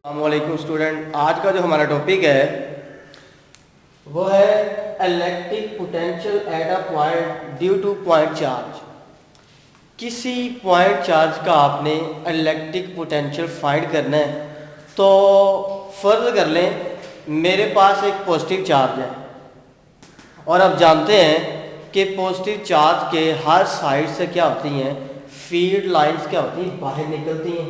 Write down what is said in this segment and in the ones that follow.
अस्सलामुअलैकुम स्टूडेंट, आज का जो हमारा टॉपिक है वो है electric potential at a point due two point charge. किसी पॉइंट चार्ज का आपने इलेक्ट्रिक पोटेंशियल फाइंड करना है। तो फर्ज कर लें मेरे पास एक पॉजिटिव चार्ज है और आप जानते हैं कि पॉजिटिव चार्ज के हर साइड से क्या होती हैं, फील्ड लाइंस क्या होती हैं, बाहर निकलती हैं।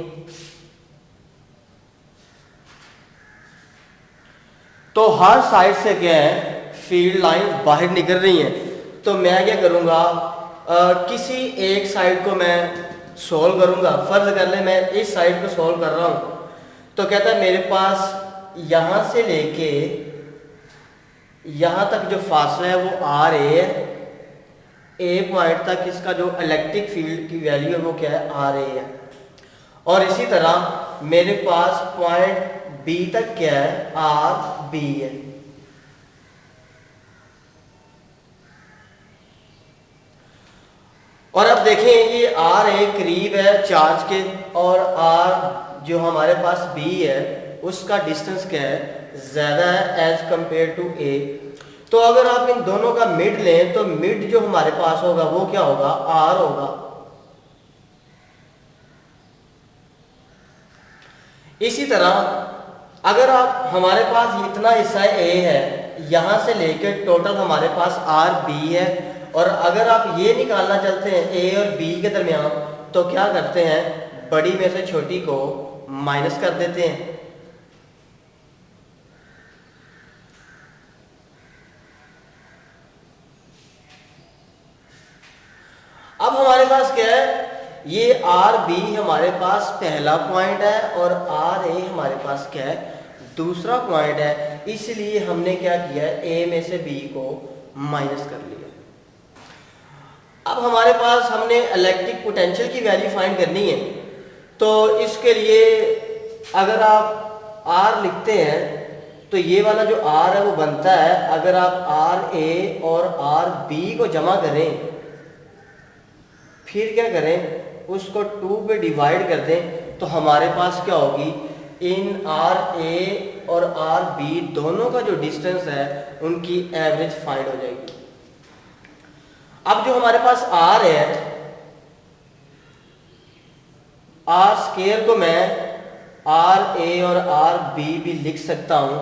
तो हर साइड से क्या है, फील्ड लाइन बाहर निकल रही है। तो मैं क्या करूँगा, किसी एक साइड को मैं सॉल्व करूँगा। फर्ज कर ले मैं इस साइड को सॉल्व कर रहा हूँ, तो कहता है मेरे पास यहाँ से लेके यहाँ तक जो फासला है वो आर ए है। ए पॉइंट तक इसका जो इलेक्ट्रिक फील्ड की वैल्यू है वो क्या है, आर ए है। और इसी तरह मेरे पास पॉइंट बी तक क्या है, आर बी है। और अब देखें ये आर ए करीब है चार्ज के और आर जो हमारे पास बी है उसका डिस्टेंस क्या है, ज़्यादा है एज कंपेयर टू ए। तो अगर आप इन दोनों का मिड लें तो मिड जो हमारे पास होगा वो क्या होगा, आर होगा। इसी तरह अगर आप हमारे पास इतना हिस्सा ए है, यहाँ से लेकर टोटल हमारे पास आर बी है। और अगर आप ये निकालना चाहते हैं ए और बी के दरमियान, तो क्या करते हैं, बड़ी में से छोटी को माइनस कर देते हैं। अब हमारे पास क्या है, ये आर बी हमारे पास पहला पॉइंट है और आर ए हमारे पास क्या है, दूसरा पॉइंट है। इसलिए हमने क्या किया है, ए में से बी को माइनस कर लिया। अब हमारे पास हमने इलेक्ट्रिक पोटेंशियल की वैल्यू फाइंड करनी है। तो इसके लिए अगर आप आर लिखते हैं तो ये वाला जो आर है वो बनता है, अगर आप आर ए और आर बी को जमा करें फिर क्या करें, उसको 2 पे डिवाइड कर दें, तो हमारे पास क्या होगी, इन आर ए और आर बी दोनों का जो डिस्टेंस है उनकी एवरेज फाइंड हो जाएगी। अब जो हमारे पास आर है, आर स्केयर को मैं आर ए और आर बी भी लिख सकता हूं,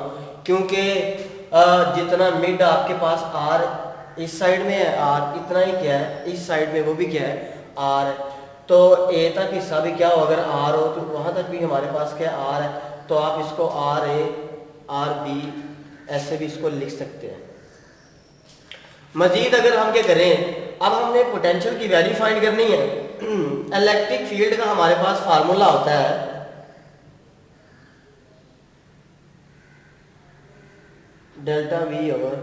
क्योंकि जितना मिड आपके पास आर इस साइड में है, आर इतना ही क्या है, इस साइड में वो भी क्या है, आर है। तो ए तक हिस्सा भी क्या हो, अगर आर हो तो वहां तक भी हमारे पास क्या आर है। तो आप इसको आर ए आर बी ऐसे भी इसको लिख सकते हैं। मजीद अगर हम क्या करें, अब हमने पोटेंशियल की वैल्यू फाइंड करनी है। इलेक्ट्रिक फील्ड का हमारे पास फार्मूला होता है delta we over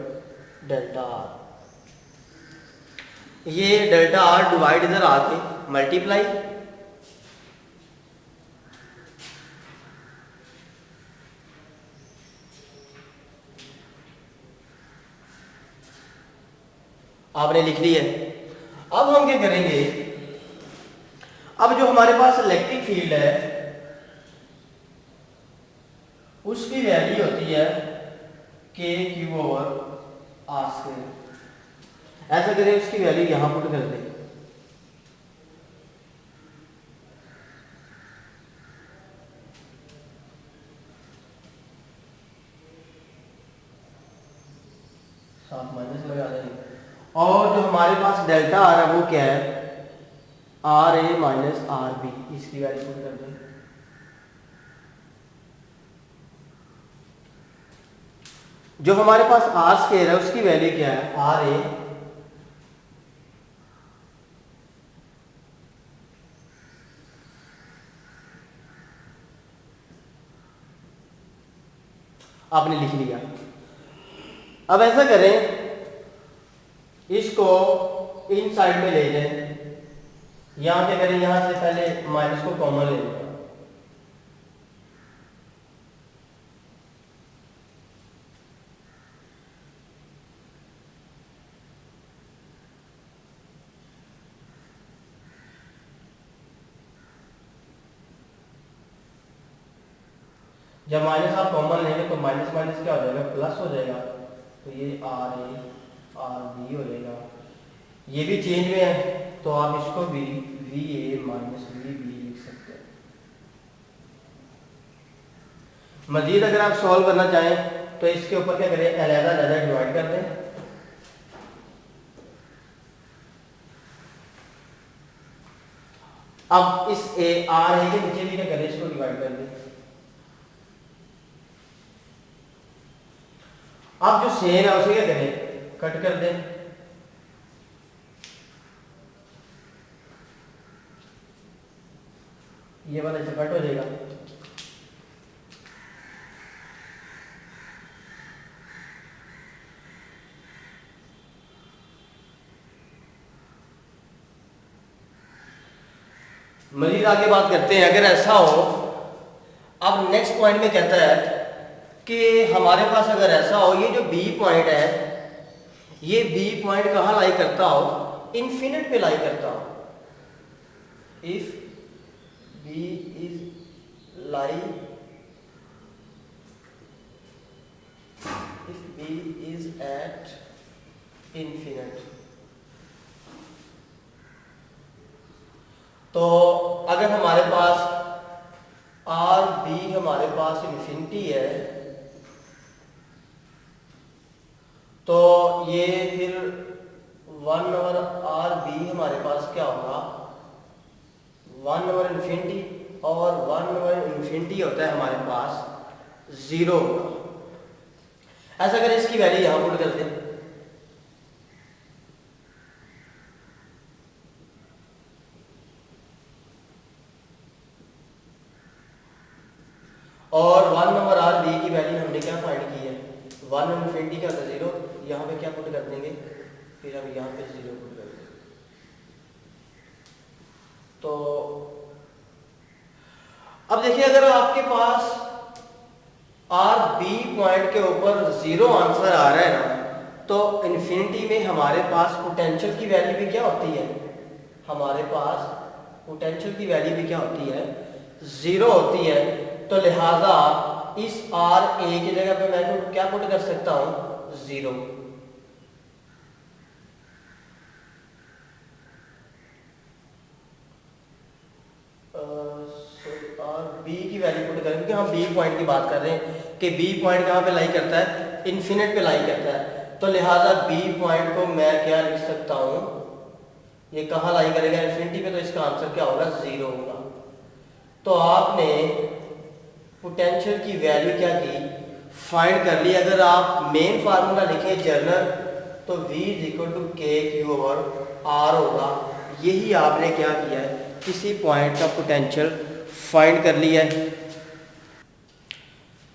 delta R. ये डेल्टा आर डिवाइड इधर आके मल्टीप्लाई, आपने लिख ली है। अब हम क्या करेंगे, अब जो हमारे पास इलेक्ट्रिक फील्ड है उसकी वैल्यू होती है के क्यू ओवर आर स्क्वायर। ऐसा करें उसकी वैल्यू यहां पुट कर दें। साथ माइनस लगा देंगे और जो हमारे पास डेल्टा आ रहा है वो क्या है, R A minus R B, इसकी वैल्यू पुट कर दें। जो हमारे पास आर स्क्वायर है उसकी वैल्यू क्या है, आर ए आपने लिख लिया। अब ऐसा करें, इसको इन साइड में ले लें। यहां क्या करें, यहां से पहले माइनस को कॉमन ले लें। जब माइनस आप कॉमन लेंगे तो माइनस माइनस क्या हो जाएगा, प्लस हो जाएगा। तो ये आर ए आर बी हो जाएगा। ये भी चेंज में है तो आप इसको भी V A minus V B लिख सकते हैं। मजीद अगर आप सॉल्व करना चाहें तो इसके ऊपर क्या करें, अलग अलग डिवाइड कर दें। अब इस ए आर ए के नीचे भी क्या करें, इसको डिवाइड कर दें। अब जो सेम है उसे क्या करें, कट कर दें। ये वाला ऐसे कट हो जाएगा। मजीद आगे बात करते हैं। अगर ऐसा हो, अब नेक्स्ट पॉइंट में कहता है कि हमारे पास अगर ऐसा हो, ये जो बी पॉइंट है, ये बी पॉइंट कहाँ लाई करता हो, इन्फिनिट पे लाई करता हो। If B is lie, if B is at infinite, तो अगर हमारे पास आर बी हमारे पास इन्फिनिटी है तो ये फिर 1 ओवर आर बी हमारे पास क्या होगा, 1 ओवर इन्फिनिटी, और 1 ओवर इन्फिनिटी होता है हमारे पास 0 होगा। ऐसा करें, इसकी वैल्यू यहां पुट करते हैं। और 1 ओवर आर बी की वैल्यू हमने क्या फाइंड की है, 1 इन्फिनिटी का होता है 0, यहाँ पे क्या पुट कर देंगे, फिर हम यहाँ पे 0 पुट कर देंगे। तो अब देखिए, अगर आपके पास आर बी पॉइंट के ऊपर 0 आंसर आ रहा है ना, तो इन्फिनिटी में हमारे पास पोटेंशियल की वैल्यू भी क्या होती है, हमारे पास पोटेंशियल की वैल्यू भी क्या होती है, 0 होती है। तो लिहाजा इस आर ए की जगह पे मैं क्या पुट कर सकता हूं, 0। आर बी की वैल्यू पुट करें, क्योंकि हम बी पॉइंट की बात कर रहे हैं कि बी पॉइंट कहाँ पे लाई करता है, इन्फिनिट पे लाई करता है। तो लिहाजा बी पॉइंट को मैं क्या लिख सकता हूं, ये कहाँ लाई करेगा, इन्फिनिटी पे, तो इसका आंसर क्या होगा, 0 होगा। तो आपने पोटेंशियल की वैल्यू क्या की, फाइंड कर ली। अगर आप मेन फार्मूला लिखें जर्नल, तो V = K/R होगा। यही आपने क्या किया है, किसी पॉइंट का पोटेंशियल फाइंड कर लिया है।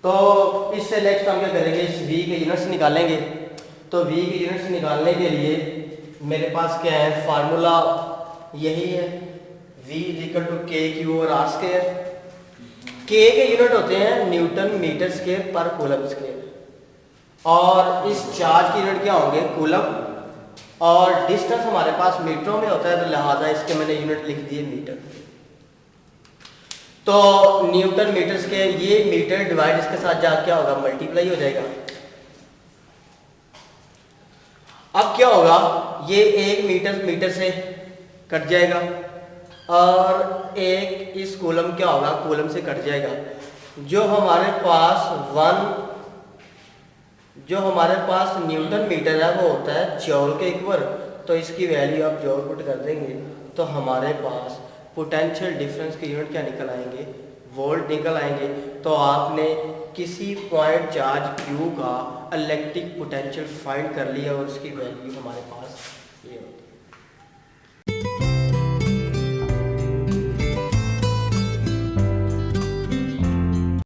तो इससे नेक्स्ट हम क्या करेंगे, इस V के यूनिट्स निकालेंगे। तो V के यूनिट्स निकालने के लिए मेरे पास क्या है, फार्मूला यही है, V = K/R²। K के यूनिट होते हैं न्यूटन मीटर स्क्वायर पर कूलम स्क्वायर, और इस चार्ज के यूनिट क्या होंगे, कूलम, और डिस्टेंस हमारे पास मीटरों में होता है, तो लिहाजा इसके मैंने यूनिट लिख दिए मीटर। तो न्यूटन मीटर स्क्वायर, ये मीटर डिवाइड इसके साथ जा क्या होगा, मल्टीप्लाई हो जाएगा। अब क्या होगा, ये 1 मीटर मीटर से कट जाएगा, और एक इस कूलम क्या होगा, कूलम से कट जाएगा। जो हमारे पास न्यूटन मीटर है वो होता है जॉल के इक्वल। तो इसकी वैल्यू आप जॉल पुट कर देंगे तो हमारे पास पोटेंशियल डिफरेंस के यूनिट क्या निकल आएंगे, वोल्ट निकल आएंगे। तो आपने किसी पॉइंट चार्ज Q का इलेक्ट्रिक पोटेंशियल फाइंड कर लिया और उसकी वैल्यू हमारे पास ये होती है।